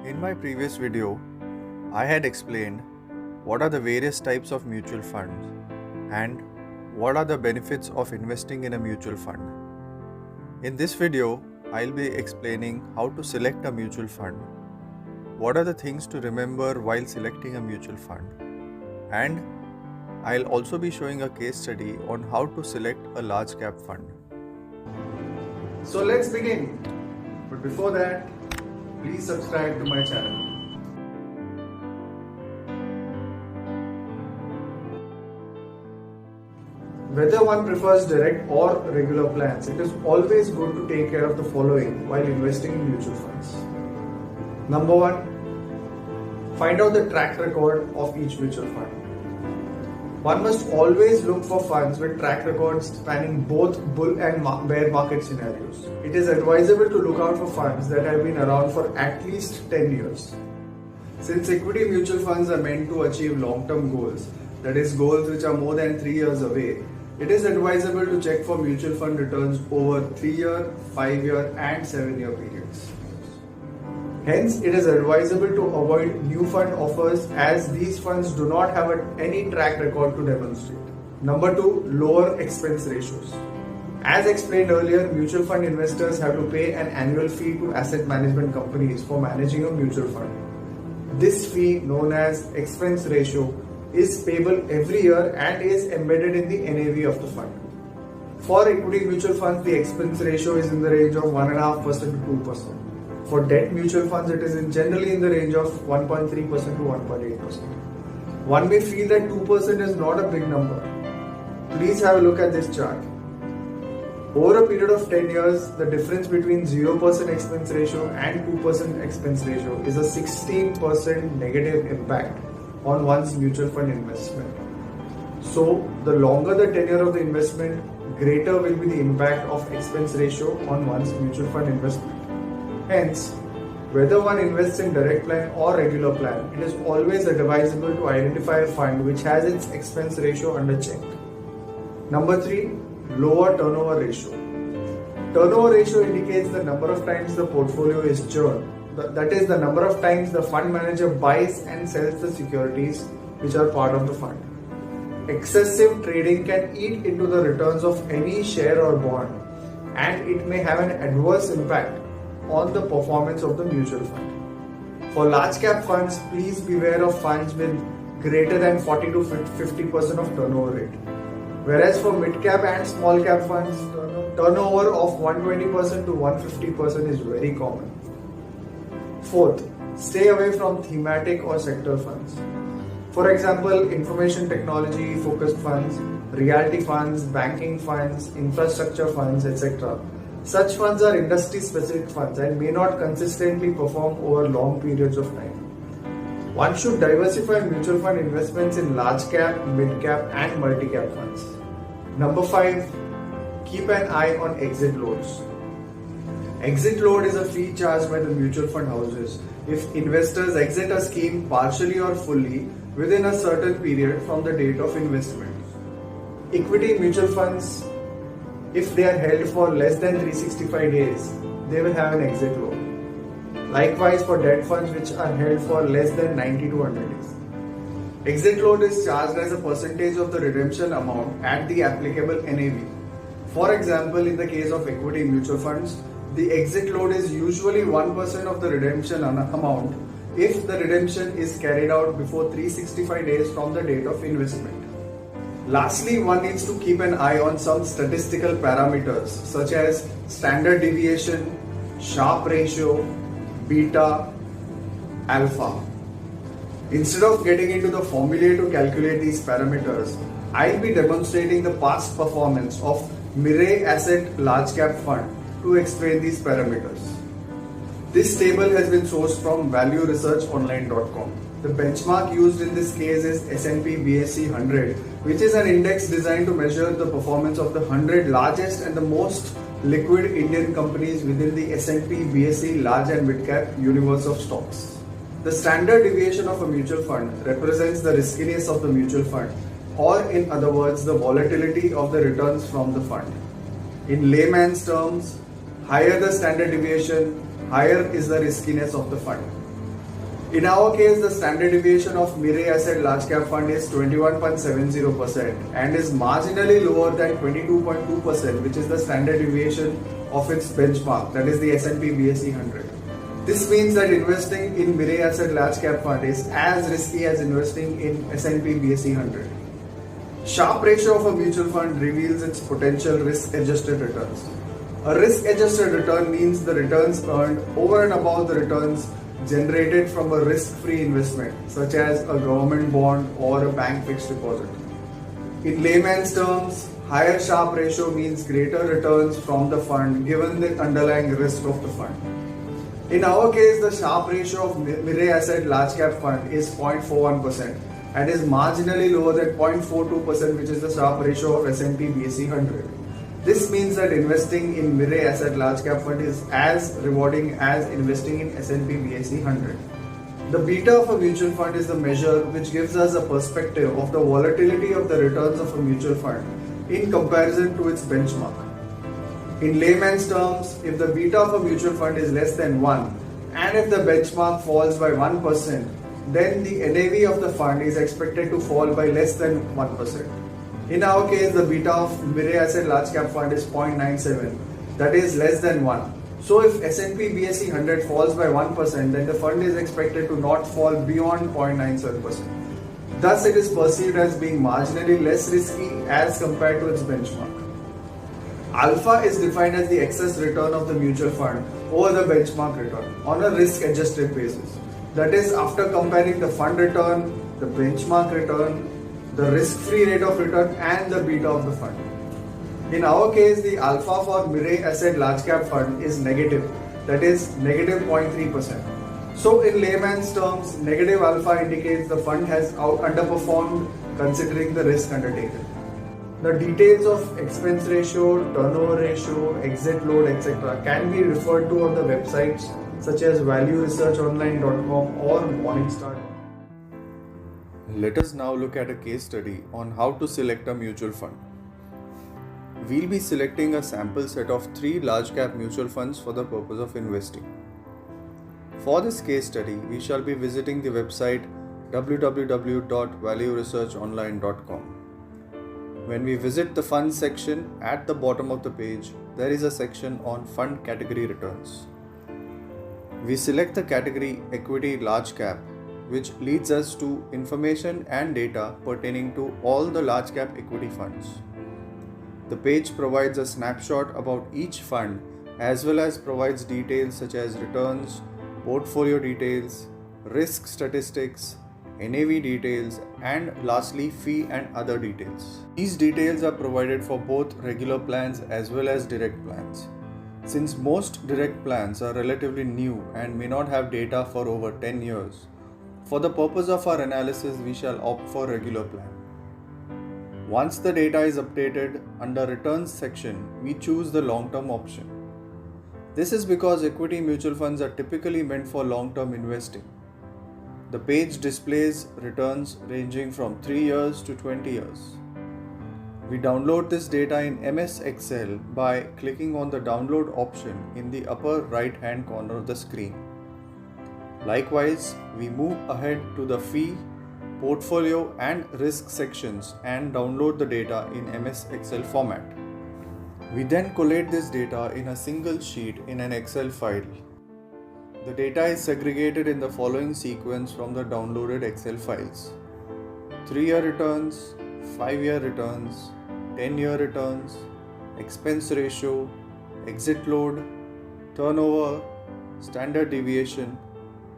In my previous video, I had explained what are the various types of mutual funds and what are the benefits of investing in a mutual fund. In this video, I'll be explaining how to select a mutual fund, what are the things to remember while selecting a mutual fund, and I'll also be showing a case study on how to select a large cap fund. So let's begin. But before that, please subscribe to my channel. Whether one prefers direct or regular plans, it is always good to take care of the following while investing in mutual funds. Number one, find out the track record of each mutual fund. One must always look for funds with track records spanning both bull and bear market scenarios. It is advisable to look out for funds that have been around for at least 10 years. Since equity mutual funds are meant to achieve long-term goals, that is, goals which are more than 3 years away, it is advisable to check for mutual fund returns over 3-year, 5-year and 7-year periods. Hence, it is advisable to avoid new fund offers as these funds do not have any track record to demonstrate. Number 2, lower expense ratios. As explained earlier, mutual fund investors have to pay an annual fee to asset management companies for managing a mutual fund. This fee, known as expense ratio, is payable every year and is embedded in the NAV of the fund. For equity mutual funds, the expense ratio is in the range of 1.5% to 2%. For debt mutual funds, it is generally in the range of 1.3% to 1.8%. One may feel that 2% is not a big number. Please have a look at this chart. Over a period of 10 years, the difference between 0% expense ratio and 2% expense ratio is a 16% negative impact on one's mutual fund investment. So, the longer the tenure of the investment, greater will be the impact of expense ratio on one's mutual fund investment. Hence, whether one invests in direct plan or regular plan, it is always advisable to identify a fund which has its expense ratio under check. Number 3, lower turnover ratio. Turnover ratio indicates the number of times the portfolio is churned. That is the number of times the fund manager buys and sells the securities which are part of the fund. Excessive trading can eat into the returns of any share or bond, and it may have an adverse impact on the performance of the mutual fund. For large cap funds, please beware of funds with greater than 40 to 50% of turnover rate. Whereas for mid cap and small cap funds, turnover of 120% to 150% is very common. Fourth, stay away from thematic or sector funds. For example, information technology focused funds, realty funds, banking funds, infrastructure funds, etc. Such funds are industry specific funds and may not consistently perform over long periods of time. One should diversify mutual fund investments in large cap, mid cap and multi cap funds. Number 5, keep an eye on exit loads. Exit load is a fee charged by the mutual fund houses if investors exit a scheme partially or fully within a certain period from the date of investment. Equity mutual funds, if they are held for less than 365 days, they will have an exit load. Likewise for debt funds which are held for less than 90 to 100 days. Exit load is charged as a percentage of the redemption amount at the applicable NAV. For example, in the case of equity mutual funds, the exit load is usually 1% of the redemption amount if the redemption is carried out before 365 days from the date of investment. Lastly, one needs to keep an eye on some statistical parameters such as standard deviation, Sharpe ratio, beta, alpha. Instead of getting into the formulae to calculate these parameters, I'll be demonstrating the past performance of Mirae Asset Large Cap Fund to explain these parameters. This table has been sourced from valueresearchonline.com. The benchmark used in this case is S&P BSE 100, which is an index designed to measure the performance of the 100 largest and the most liquid Indian companies within the S&P BSE large and mid cap universe of stocks. The standard deviation of a mutual fund represents the riskiness of the mutual fund, or in other words, the volatility of the returns from the fund. In layman's terms, higher the standard deviation, higher is the riskiness of the fund. In our case, the standard deviation of Mirae Asset Large Cap Fund is 21.70% and is marginally lower than 22.2%, which is the standard deviation of its benchmark, that is the S&P BSE 100. This means that investing in Mirae Asset Large Cap Fund is as risky as investing in S&P BSE 100. Sharpe ratio of a mutual fund reveals its potential risk-adjusted returns. A risk-adjusted return means the returns earned over and above the returns generated from a risk-free investment, such as a government bond or a bank fixed deposit. In layman's terms, higher Sharpe ratio means greater returns from the fund given the underlying risk of the fund. In our case, the Sharpe ratio of Mirae Asset Large Cap Fund is 0.41% and is marginally lower than 0.42%, which is the Sharpe ratio of S&P BSE 100. This means that investing in Mirae Asset Large Cap Fund is as rewarding as investing in S&P BSE 100. The beta of a mutual fund is the measure which gives us a perspective of the volatility of the returns of a mutual fund in comparison to its benchmark. In layman's terms, if the beta of a mutual fund is less than 1 and if the benchmark falls by 1%, then the NAV of the fund is expected to fall by less than 1%. In our case, the beta of Mirae Asset Large Cap Fund is 0.97, that is less than 1. So if S&P BSE 100 falls by 1%, then the fund is expected to not fall beyond 0.97%. Thus, it is perceived as being marginally less risky as compared to its benchmark. Alpha is defined as the excess return of the mutual fund over the benchmark return on a risk-adjusted basis. That is, after comparing the fund return, the benchmark return, the risk-free rate of return and the beta of the fund. In our case, the alpha for Mirae Asset Large Cap Fund is negative, that is negative 0.3%. So in layman's terms, negative alpha indicates the fund has underperformed considering the risk undertaken. The details of expense ratio, turnover ratio, exit load, etc. can be referred to on the websites such as valueresearchonline.com or Morningstar. Let us now look at a case study on how to select a mutual fund. We'll be selecting a sample set of 3 large cap mutual funds for the purpose of investing. For this case study, we shall be visiting the website www.valueresearchonline.com. When we visit the funds section, at the bottom of the page, there is a section on fund category returns. We select the category equity large cap, which leads us to information and data pertaining to all the large cap equity funds. The page provides a snapshot about each fund as well as provides details such as returns, portfolio details, risk statistics, NAV details, and lastly fee and other details. These details are provided for both regular plans as well as direct plans. Since most direct plans are relatively new and may not have data for over 10 years, for the purpose of our analysis, we shall opt for regular plan. Once the data is updated, under returns section, we choose the long-term option. This is because equity mutual funds are typically meant for long-term investing. The page displays returns ranging from 3 years to 20 years. We download this data in MS Excel by clicking on the download option in the upper right hand corner of the screen. Likewise, we move ahead to the fee, portfolio and risk sections and download the data in MS Excel format. We then collate this data in a single sheet in an Excel file. The data is segregated in the following sequence from the downloaded Excel files: 3-year returns, 5-year returns, 10-year returns, expense ratio, exit load, turnover, standard deviation,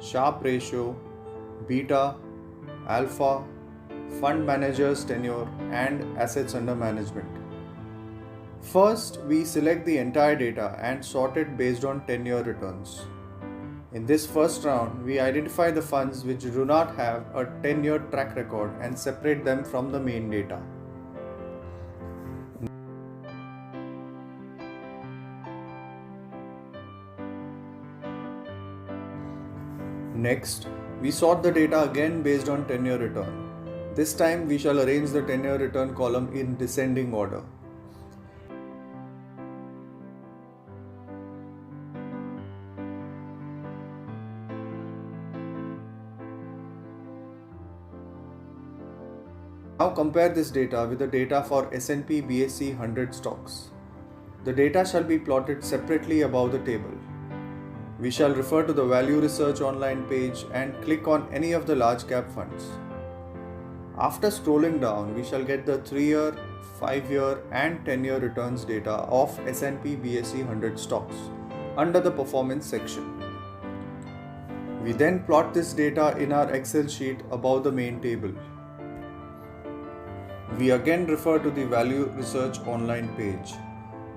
Sharpe ratio, beta, alpha, fund manager's tenure, and assets under management. First, we select the entire data and sort it based on 10-year returns. In this first round, we identify the funds which do not have a 10-year track record and separate them from the main data. Next, we sort the data again based on 10-year return. This time we shall arrange the 10-year return column in descending order. Now compare this data with the data for S&P BSE 100 stocks. The data shall be plotted separately above the table. We shall refer to the Value Research online page and click on any of the large cap funds. After scrolling down, we shall get the 3-year, 5-year and 10-year returns data of S&P BSE 100 stocks under the performance section. We then plot this data in our Excel sheet above the main table. We again refer to the Value Research online page.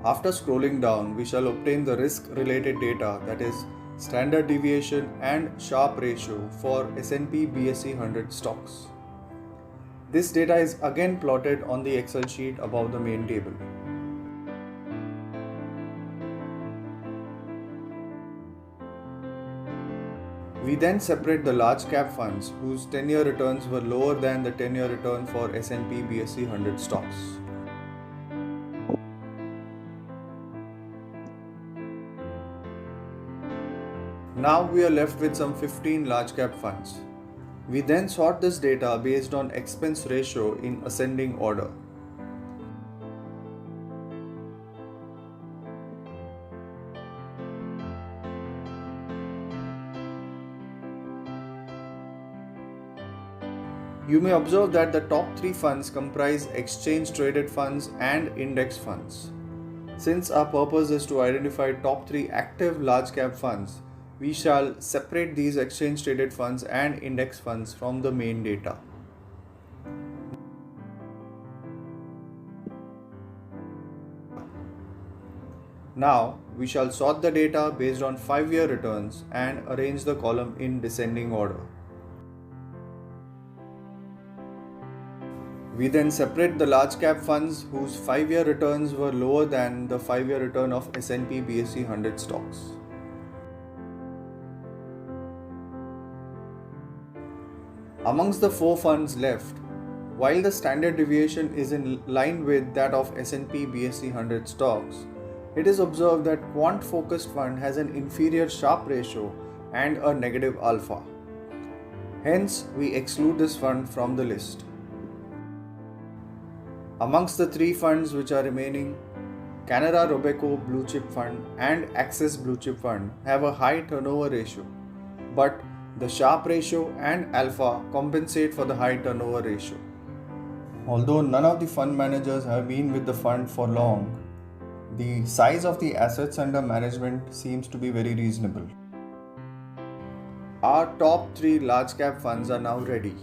After scrolling down, we shall obtain the risk-related data, that is, standard deviation and Sharpe ratio for S&P BSE 100 stocks. This data is again plotted on the Excel sheet above the main table. We then separate the large cap funds whose 10-year returns were lower than the 10-year return for S&P BSE 100 stocks. Now we are left with some 15 large cap funds. We then sort this data based on expense ratio in ascending order. You may observe that the top 3 funds comprise exchange traded funds and index funds. Since our purpose is to identify top 3 active large cap funds, we shall separate these exchange traded funds and index funds from the main data. Now we shall sort the data based on 5-year returns and arrange the column in descending order. We then separate the large cap funds whose 5-year returns were lower than the 5-year return of S&P BSE 100 stocks. Amongst the 4 funds left, while the standard deviation is in line with that of S&P BSE 100 stocks, it is observed that quant focused fund has an inferior Sharpe ratio and a negative alpha. Hence, we exclude this fund from the list. Amongst the 3 funds which are remaining, Canara Robeco Blue Chip Fund and Axis Blue Chip Fund have a high turnover ratio, but the Sharpe ratio and alpha compensate for the high turnover ratio. Although none of the fund managers have been with the fund for long, the size of the assets under management seems to be very reasonable. Our top 3 large cap funds are now ready.